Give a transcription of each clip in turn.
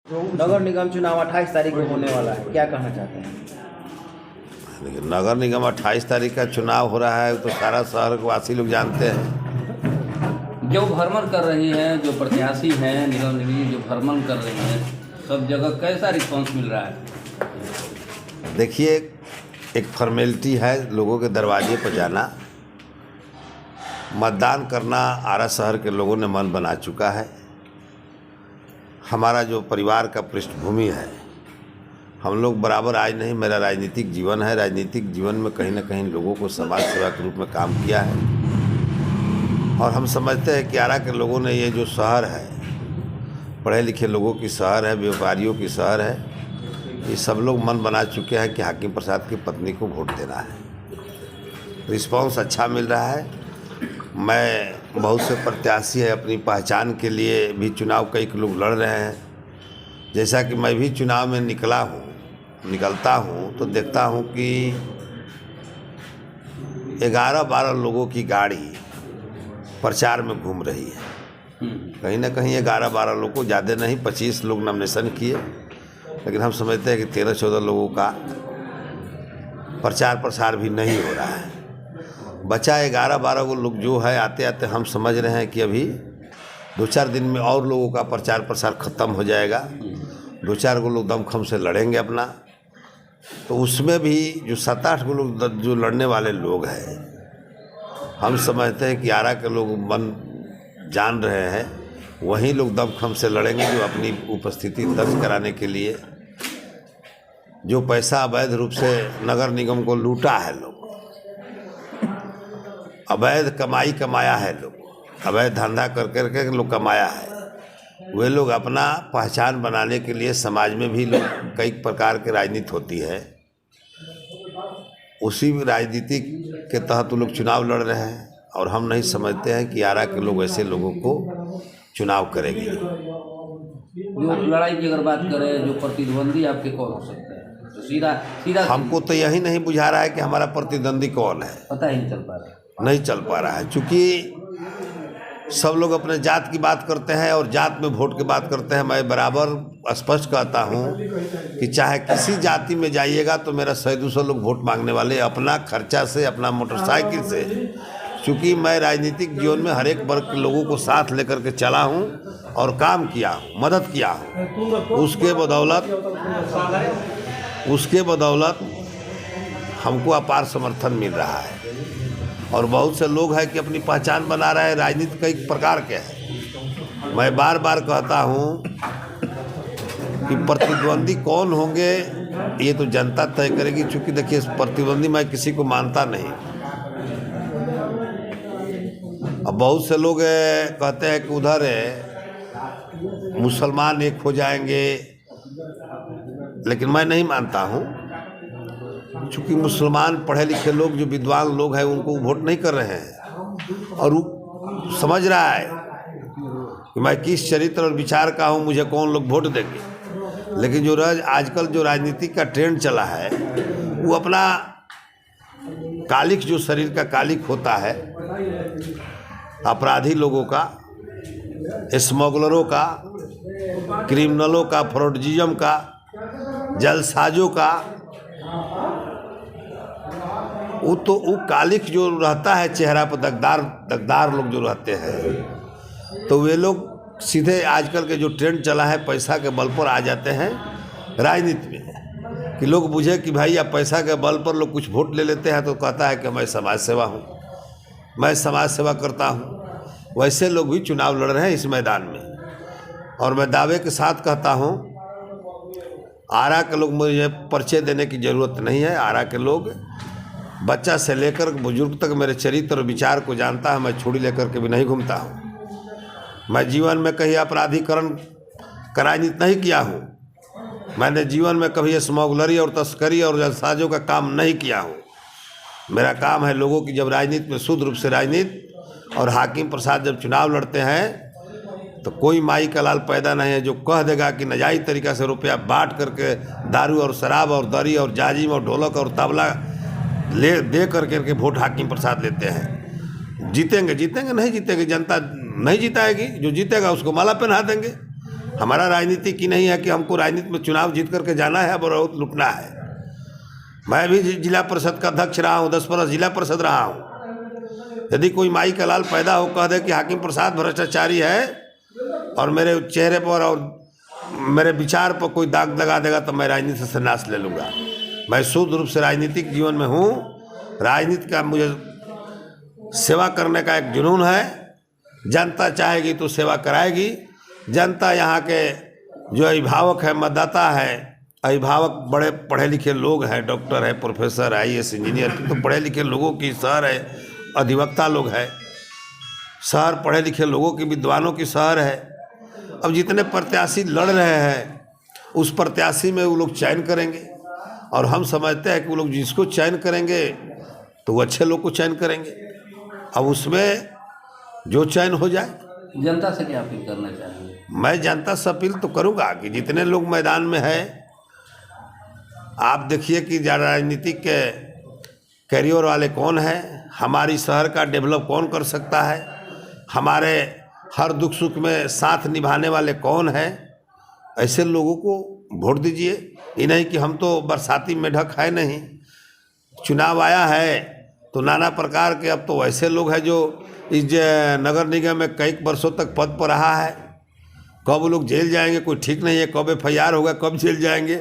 नगर निगम चुनाव 28 तारीख को होने वाला है, क्या कहना चाहते हैं? देखिए, नगर निगम 28 तारीख का चुनाव हो रहा है तो सारा शहर वासी लोग जानते हैं। जो भ्रमण कर रही हैं, जो प्रत्याशी हैं निगम निगम जो भ्रमण कर रही हैं, सब जगह कैसा रिस्पांस मिल रहा है? देखिए, एक फॉर्मेलिटी है लोगों के दरवाजे पर जाना। मतदान करना आरा शहर के लोगों ने मन बना चुका है। हमारा जो परिवार का पृष्ठभूमि है, हम लोग बराबर आज नहीं, मेरा राजनीतिक जीवन है। राजनीतिक जीवन में कहीं ना कहीं लोगों को समाज सेवा के रूप में काम किया है और हम समझते हैं कि आरा के लोगों ने ये जो शहर है, पढ़े लिखे लोगों की शहर है, व्यापारियों की शहर है, ये सब लोग मन बना चुके हैं कि हाकिम प्रसाद की पत्नी को वोट देना है। रिस्पांस अच्छा मिल रहा है। मैं बहुत से प्रत्याशी है अपनी पहचान के लिए भी चुनाव कई लोग लड़ रहे हैं। जैसा कि मैं भी चुनाव में निकलता हूँ तो देखता हूँ कि 11-12 लोगों की गाड़ी प्रचार में घूम रही है। कहीं ना कहीं 11-12 लोग को, ज़्यादा नहीं, 25 लोग नॉमिनेशन किए, लेकिन हम समझते हैं कि 13-14 लोगों का प्रचार प्रसार भी नहीं हो रहा है। बचा 11-12 लोग जो है, आते आते हम समझ रहे हैं कि अभी 2-4 दिन में और लोगों का प्रचार प्रसार ख़त्म हो जाएगा। 2-4 लोग दमखम से लड़ेंगे अपना, तो उसमें भी जो 7-8 लोग जो लड़ने वाले लोग हैं, हम समझते हैं कि आरा के लोग मन जान रहे हैं, वही लोग दमखम से लड़ेंगे जो अपनी उपस्थिति दर्ज कराने के लिए जो पैसा अवैध रूप से नगर निगम को लूटा है, लोग अवैध कमाई कमाया है, लोग अवैध धंधा कर करके लोग कमाया है, वे लोग अपना पहचान बनाने के लिए समाज में भी लोग कई प्रकार की राजनीति होती है, उसी राजनीति के तहत वो लोग चुनाव लड़ रहे हैं और हम नहीं समझते हैं कि आरा के लोग ऐसे लोगों को चुनाव करेंगे। जो लड़ाई की अगर बात करें, जो प्रतिद्वंदी आपके कौन हो सकता है, तो सीधा हमको तो यही नहीं बुझा रहा है कि हमारा प्रतिद्वंदी कौन है, पता ही नहीं चल पा रहा है। चूँकि सब लोग अपने जात की बात करते हैं और जात में वोट की बात करते हैं। मैं बराबर स्पष्ट कहता हूँ कि चाहे किसी जाति में जाइएगा तो मेरा 100-200 लोग वोट मांगने वाले, अपना खर्चा से, अपना मोटरसाइकिल से। चूँकि मैं राजनीतिक जीवन में हर एक वर्ग के लोगों को साथ लेकर के चला हूँ और काम किया हूँ, मदद किया हूँ। उसके बदौलत हमको अपार समर्थन मिल रहा है और बहुत से लोग हैं कि अपनी पहचान बना रहे हैं। राजनीति कई प्रकार के हैं। मैं बार बार कहता हूँ कि प्रतिद्वंदी कौन होंगे ये तो जनता तय करेगी। चूँकि देखिए, प्रतिद्वंदी मैं किसी को मानता नहीं। अब बहुत से लोग कहते हैं कि उधर मुसलमान एक हो जाएंगे, लेकिन मैं नहीं मानता हूँ। चूँकि मुसलमान पढ़े लिखे लोग, जो विद्वान लोग हैं, उनको वोट नहीं कर रहे हैं और वो समझ रहा है कि मैं किस चरित्र और विचार का हूँ, मुझे कौन लोग वोट देंगे। लेकिन जो आजकल जो राजनीति का ट्रेंड चला है, वो अपना कालिक, जो शरीर का कालिक होता है, अपराधी लोगों का, स्मगलरों का, क्रिमिनलों का, फ्रॉडजिज्म का, जलसाजों का, वो कालिक जो रहता है चेहरा पर, दगदार लोग जो रहते हैं, तो वे लोग सीधे आजकल के जो ट्रेंड चला है, पैसा के बल पर आ जाते हैं राजनीति में। कि लोग बुझे कि भाई अब पैसा के बल पर लोग कुछ वोट ले लेते हैं, तो कहता है कि मैं समाज सेवा हूँ, मैं समाज सेवा करता हूँ। वैसे लोग भी चुनाव लड़ रहे हैं इस मैदान में और मैं दावे के साथ कहता हूँ, आरा के लोग, मुझे परिचय देने की ज़रूरत नहीं है। आरा के लोग बच्चा से लेकर बुजुर्ग तक मेरे चरित्र और विचार को जानता है। मैं छुरी लेकर के भी नहीं घूमता हूँ। मैं जीवन में कहीं अपराधीकरण का राजनीति नहीं किया हूँ। मैंने जीवन में कभी स्मगलरी और तस्करी और जलसाजों का काम नहीं किया हूँ। मेरा काम है लोगों की, जब राजनीति में शुद्ध रूप से राजनीति, और हाकिम प्रसाद जब चुनाव लड़ते हैं तो कोई माई का लाल पैदा नहीं है जो कह देगा कि नाजायज़ तरीक़ा से रुपया बांट करके दारू और शराब और दरी और जाजिम और ढोलक और तबला दे करके वोट हाकिम प्रसाद लेते हैं। जीतेंगे नहीं जीतेंगे, जनता नहीं जिताएगी। जो जीतेगा उसको माला पहना देंगे। हमारा राजनीति की नहीं है कि हमको राजनीति में चुनाव जीत करके जाना है और बहुत लुटना है। मैं भी जिला परिषद का अध्यक्ष रहा हूँ, 10 वर्ष जिला परिषद रहा हूँ। यदि कोई माई का लाल पैदा हो कह दे कि हाकिम प्रसाद भ्रष्टाचारी है और मेरे चेहरे पर और मेरे विचार पर कोई दाग लगा देगा तो मैं राजनीति से संन्यास ले लूँगा। मैं शुद्ध रूप से राजनीतिक जीवन में हूँ। राजनीति का मुझे सेवा करने का एक जुनून है। जनता चाहेगी तो सेवा कराएगी। जनता यहाँ के जो अभिभावक है, मतदाता है, अभिभावक बड़े पढ़े लिखे लोग हैं, डॉक्टर है, प्रोफेसर, IAS इंजीनियर, तो पढ़े लिखे लोगों की शहर है, अधिवक्ता लोग है, शहर पढ़े लिखे लोगों की, विद्वानों की शहर है। अब जितने प्रत्याशी लड़ रहे हैं उस प्रत्याशी में वो लोग चयन करेंगे और हम समझते हैं कि वो लोग जिसको चयन करेंगे तो वो अच्छे लोग को चयन करेंगे। अब उसमें जो चयन हो जाए। जनता से क्या अपील करना चाहेंगे? मैं जनता से अपील तो करूँगा कि जितने लोग मैदान में हैं, आप देखिए कि राजनीतिक के कैरियर वाले कौन हैं, हमारी शहर का डेवलप कौन कर सकता है, हमारे हर दुख सुख में साथ निभाने वाले कौन हैं। ऐसे लोगों को वोट दीजिए। ये नहीं कि हम तो बरसाती मेढक है नहीं। चुनाव आया है तो नाना प्रकार के अब तो ऐसे लोग हैं जो इस नगर निगम में कई वर्षों तक पद पर रहा है। कब वो लोग जेल जाएंगे कोई ठीक नहीं है, कब FIR होगा, कब जेल जाएंगे।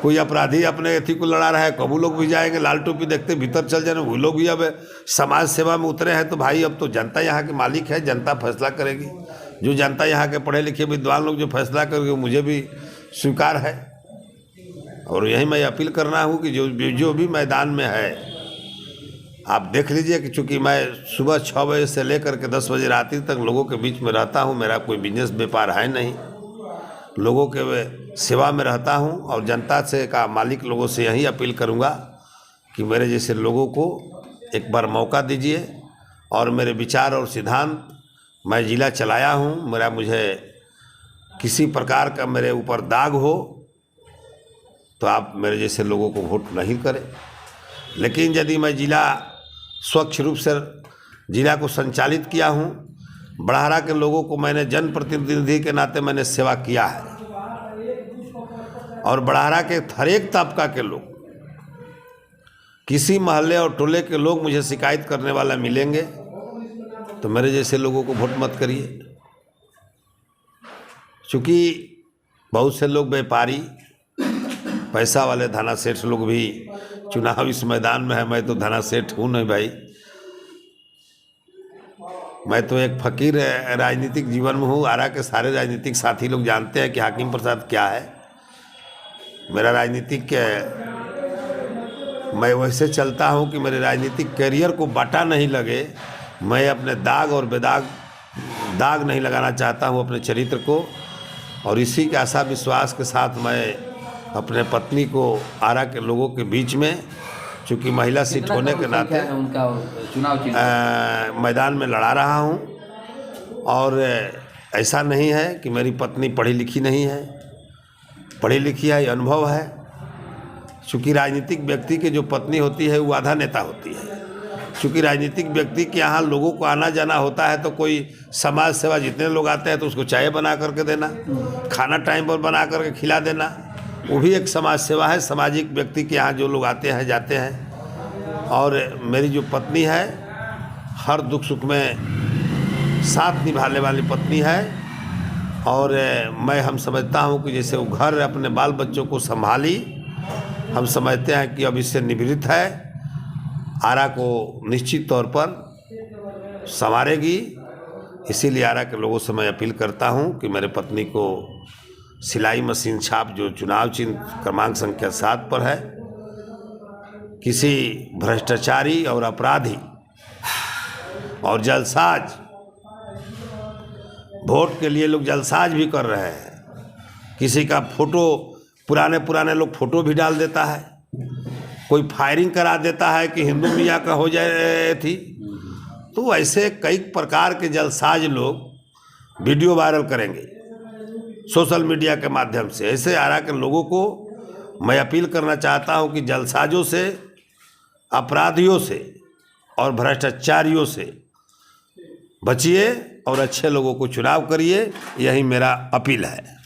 कोई अपराधी अपने एथी को लड़ा रहा है, कब वो लोग भी जाएंगे, लाल टोपी देखते भीतर चल जाने। वो लोग भी अब समाज सेवा में उतरे हैं। तो भाई अब तो जनता यहाँ की मालिक है, जनता फैसला करेगी। जो जनता यहाँ के पढ़े लिखे विद्वान लोग जो फैसला करेंगे मुझे भी स्वीकार है। और यही मैं अपील करना हूँ कि जो भी मैदान में है, आप देख लीजिए कि चूँकि मैं सुबह 6 बजे से लेकर के 10 बजे रात्रि तक लोगों के बीच में रहता हूँ। मेरा कोई बिजनेस व्यापार है नहीं, लोगों के सेवा में रहता हूँ। और जनता से का मालिक लोगों से यही अपील करूँगा कि मेरे जैसे लोगों को एक बार मौका दीजिए। और मेरे विचार और सिद्धांत, मैं जिला चलाया हूँ, मुझे किसी प्रकार का मेरे ऊपर दाग हो तो आप मेरे जैसे लोगों को वोट नहीं करें। लेकिन यदि मैं जिला स्वच्छ रूप से जिला को संचालित किया हूँ, बड़हरा के लोगों को मैंने जनप्रतिनिधि के नाते मैंने सेवा किया है। और बड़हरा के हर एक तबका के लोग, किसी मोहल्ले और टोले के लोग मुझे शिकायत करने वाला मिलेंगे तो मेरे जैसे लोगों को वोट मत करिए। चूँकि बहुत से लोग व्यापारी, पैसा वाले धना सेठ लोग भी चुनाव इस मैदान में है। मैं तो धना सेठ हूँ नहीं भाई, मैं तो एक फकीर राजनीतिक जीवन में हूँ। आरा के सारे राजनीतिक साथी लोग जानते हैं कि हाकिम प्रसाद क्या है। मेरा राजनीतिक मैं वैसे चलता हूँ कि मेरे राजनीतिक करियर को बाटा नहीं लगे। मैं अपने दाग और बेदाग दाग नहीं लगाना चाहता हूँ अपने चरित्र को। और इसी के आशा विश्वास के साथ मैं अपने पत्नी को आरा के लोगों के बीच में, चूँकि महिला सीट होने के नाते उनका चुनाव मैदान में लड़ा रहा हूँ। और ऐसा नहीं है कि मेरी पत्नी पढ़ी लिखी नहीं है, पढ़ी लिखी है, अनुभव है। चूँकि राजनीतिक व्यक्ति की जो पत्नी होती है वो आधा नेता होती है। चूँकि राजनीतिक व्यक्ति के यहाँ लोगों को आना जाना होता है तो कोई समाज सेवा, जितने लोग आते हैं तो उसको चाय बना करके देना, खाना टाइम पर बना करके खिला देना, वो भी एक समाज सेवा है। सामाजिक व्यक्ति के यहाँ जो लोग आते हैं जाते हैं। और मेरी जो पत्नी है हर दुख सुख में साथ निभाने वाली पत्नी है। और हम समझता हूँ कि जैसे वो घर अपने बाल बच्चों को संभाली, हम समझते हैं कि अब इससे निवृत्त है, आरा को निश्चित तौर पर संवारेगी। इसीलिए आरा के लोगों से मैं अपील करता हूँ कि मेरे पत्नी को सिलाई मशीन छाप जो चुनाव चिन्ह क्रमांक संख्या 7 पर है, किसी भ्रष्टाचारी और अपराधी और जलसाज, वोट के लिए लोग जलसाज भी कर रहे हैं। किसी का फोटो, पुराने लोग फोटो भी डाल देता है, कोई फायरिंग करा देता है कि हिंदू मियाँ का हो जाए थी। तो ऐसे कई प्रकार के जलसाज लोग वीडियो वायरल करेंगे सोशल मीडिया के माध्यम से। ऐसे आरा के लोगों को मैं अपील करना चाहता हूं कि जलसाजों से, अपराधियों से और भ्रष्टाचारियों से बचिए और अच्छे लोगों को चुनाव करिए। यही मेरा अपील है।